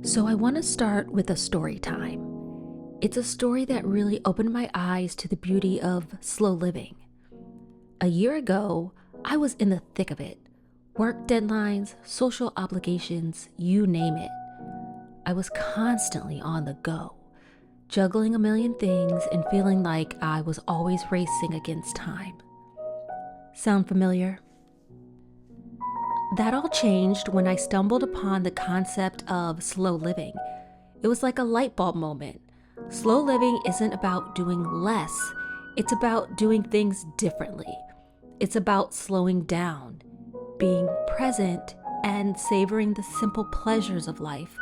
So I want to start with a story time. It's a story that really opened my eyes to the beauty of slow living. A year ago, I was in the thick of it. Work deadlines, social obligations, you name it. I was constantly on the go, juggling a million things and feeling like I was always racing against time. Sound familiar? That all changed when I stumbled upon the concept of slow living. It was like a light bulb moment. Slow living isn't about doing less, it's about doing things differently. It's about slowing down, being present, and savoring the simple pleasures of life.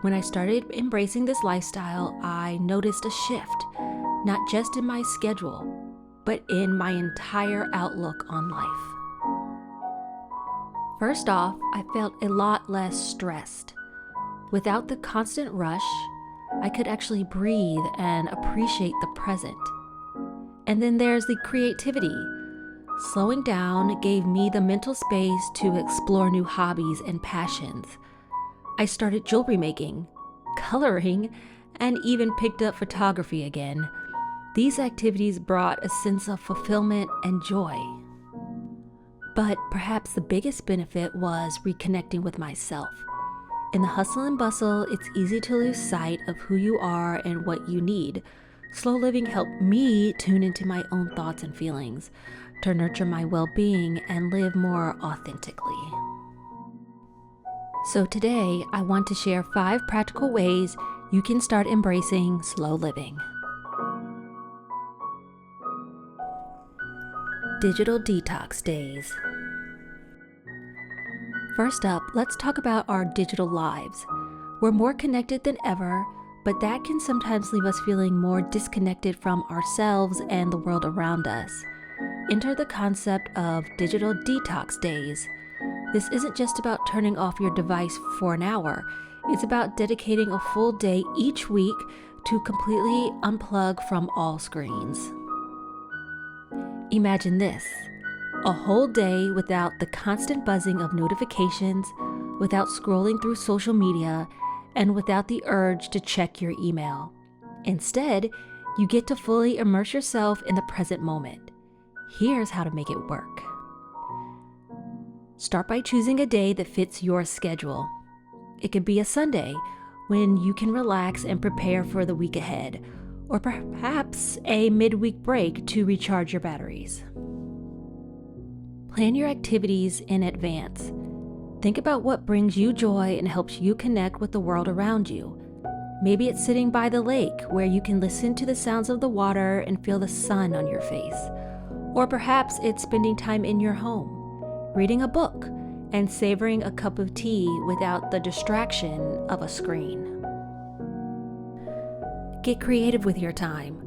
When I started embracing this lifestyle, I noticed a shift, not just in my schedule, but in my entire outlook on life. First off, I felt a lot less stressed. Without the constant rush, I could actually breathe and appreciate the present. And then there's the creativity. Slowing down gave me the mental space to explore new hobbies and passions. I started jewelry making, coloring, and even picked up photography again. These activities brought a sense of fulfillment and joy. But perhaps the biggest benefit was reconnecting with myself. In the hustle and bustle, it's easy to lose sight of who you are and what you need. Slow living helped me tune into my own thoughts and feelings, to nurture my well-being and live more authentically. So today, I want to share 5 practical ways you can start embracing slow living. Digital detox days. First up, let's talk about our digital lives. We're more connected than ever, but that can sometimes leave us feeling more disconnected from ourselves and the world around us. Enter the concept of digital detox days. This isn't just about turning off your device for an hour. It's about dedicating a full day each week to completely unplug from all screens. Imagine this, a whole day without the constant buzzing of notifications, without scrolling through social media, and without the urge to check your email. Instead, you get to fully immerse yourself in the present moment. Here's how to make it work. Start by choosing a day that fits your schedule. It could be a Sunday, when you can relax and prepare for the week ahead, or perhaps a midweek break to recharge your batteries. Plan your activities in advance. Think about what brings you joy and helps you connect with the world around you. Maybe it's sitting by the lake where you can listen to the sounds of the water and feel the sun on your face. Or perhaps it's spending time in your home, reading a book, and savoring a cup of tea without the distraction of a screen. Get creative with your time.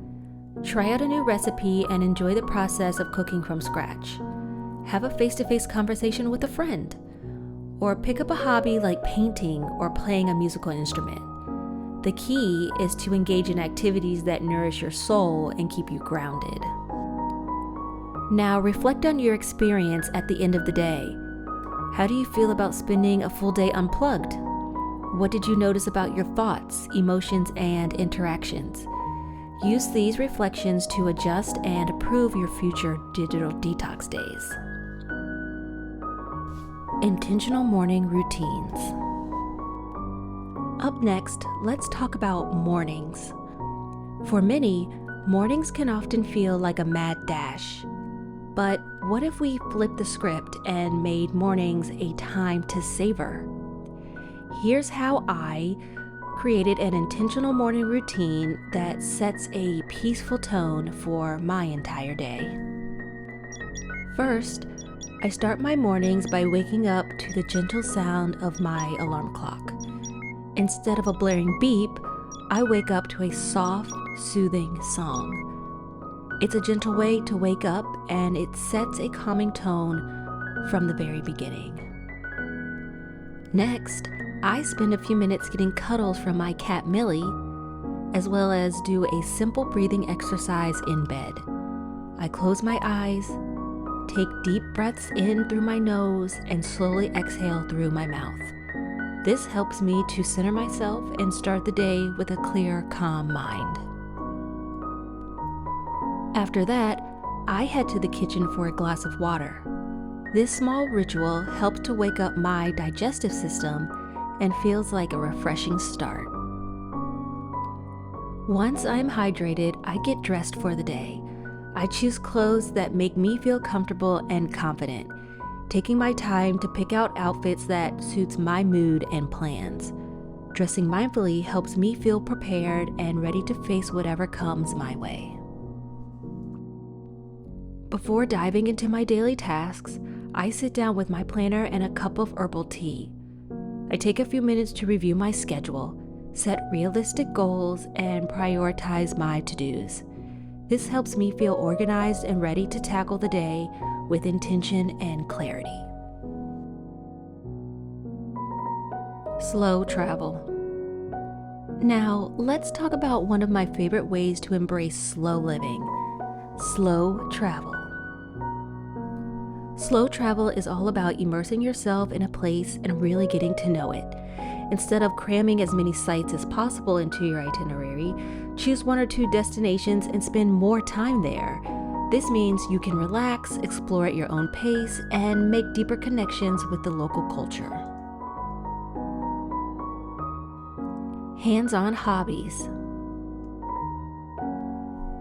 Try out a new recipe and enjoy the process of cooking from scratch. Have a face-to-face conversation with a friend. Or pick up a hobby like painting or playing a musical instrument. The key is to engage in activities that nourish your soul and keep you grounded. Now reflect on your experience at the end of the day. How do you feel about spending a full day unplugged? What did you notice about your thoughts, emotions, and interactions? Use these reflections to adjust and improve your future digital detox days. Intentional morning routines. Up next, let's talk about mornings. For many, mornings can often feel like a mad dash. But what if we flipped the script and made mornings a time to savor? Here's how I created an intentional morning routine that sets a peaceful tone for my entire day. First, I start my mornings by waking up to the gentle sound of my alarm clock. Instead of a blaring beep, I wake up to a soft, soothing song. It's a gentle way to wake up, and it sets a calming tone from the very beginning. Next, I spend a few minutes getting cuddles from my cat Millie, as well as do a simple breathing exercise in bed. I close my eyes, take deep breaths in through my nose, and slowly exhale through my mouth. This helps me to center myself and start the day with a clear, calm mind. After that, I head to the kitchen for a glass of water. This small ritual helps to wake up my digestive system and feels like a refreshing start. Once I'm hydrated, I get dressed for the day. I choose clothes that make me feel comfortable and confident, taking my time to pick out outfits that suits my mood and plans. Dressing mindfully helps me feel prepared and ready to face whatever comes my way. Before diving into my daily tasks, I sit down with my planner and a cup of herbal tea. I take a few minutes to review my schedule, set realistic goals, and prioritize my to-dos. This helps me feel organized and ready to tackle the day with intention and clarity. Slow travel. Now, let's talk about one of my favorite ways to embrace slow living: slow travel. Slow travel is all about immersing yourself in a place and really getting to know it. Instead of cramming as many sites as possible into your itinerary, choose 1 or 2 destinations and spend more time there. This means you can relax, explore at your own pace, and make deeper connections with the local culture. Hands-on hobbies.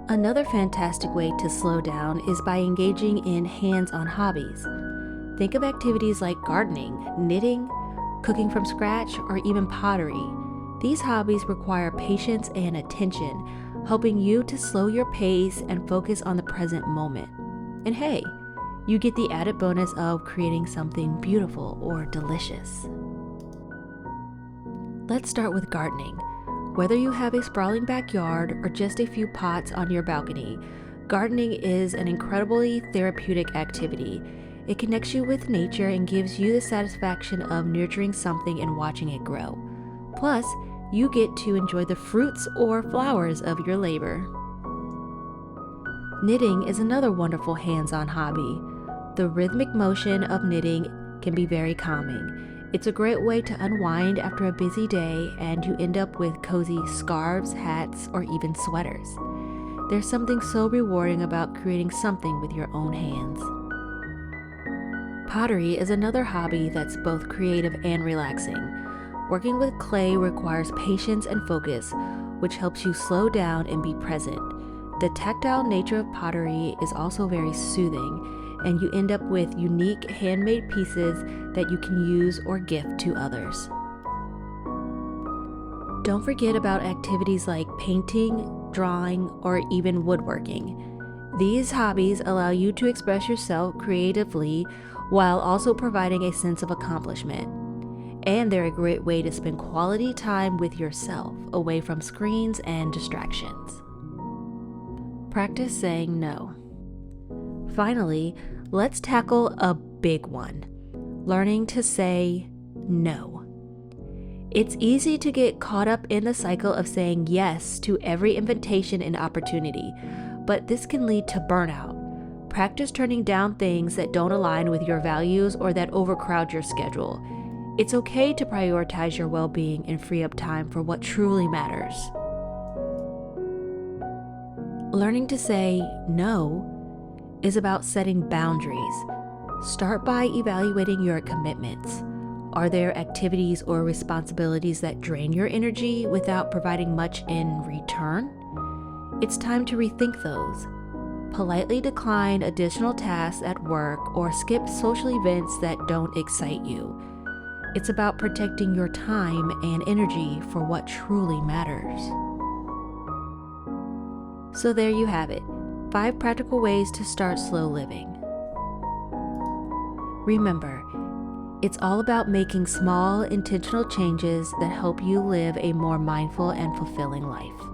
Another fantastic way to slow down is by engaging in hands-on hobbies. Think of activities like gardening, knitting, cooking from scratch, or even pottery. These hobbies require patience and attention, helping you to slow your pace and focus on the present moment. And hey, you get the added bonus of creating something beautiful or delicious. Let's start with gardening. Whether you have a sprawling backyard or just a few pots on your balcony, gardening is an incredibly therapeutic activity. It connects you with nature and gives you the satisfaction of nurturing something and watching it grow. Plus, you get to enjoy the fruits or flowers of your labor. Knitting is another wonderful hands-on hobby. The rhythmic motion of knitting can be very calming. It's a great way to unwind after a busy day, and you end up with cozy scarves, hats, or even sweaters. There's something so rewarding about creating something with your own hands. Pottery is another hobby that's both creative and relaxing. Working with clay requires patience and focus, which helps you slow down and be present. The tactile nature of pottery is also very soothing, and you end up with unique handmade pieces that you can use or gift to others. Don't forget about activities like painting, drawing, or even woodworking. These hobbies allow you to express yourself creatively while also providing a sense of accomplishment. And they're a great way to spend quality time with yourself, away from screens and distractions. Practice saying no. Finally, let's tackle a big one: learning to say no. It's easy to get caught up in the cycle of saying yes to every invitation and opportunity, but this can lead to burnout. Practice turning down things that don't align with your values or that overcrowd your schedule. It's okay to prioritize your well-being and free up time for what truly matters. Learning to say no is about setting boundaries. Start by evaluating your commitments. Are there activities or responsibilities that drain your energy without providing much in return? It's time to rethink those. Politely decline additional tasks at work or skip social events that don't excite you. It's about protecting your time and energy for what truly matters. So there you have it, 5 practical ways to start slow living. Remember, it's all about making small, intentional changes that help you live a more mindful and fulfilling life.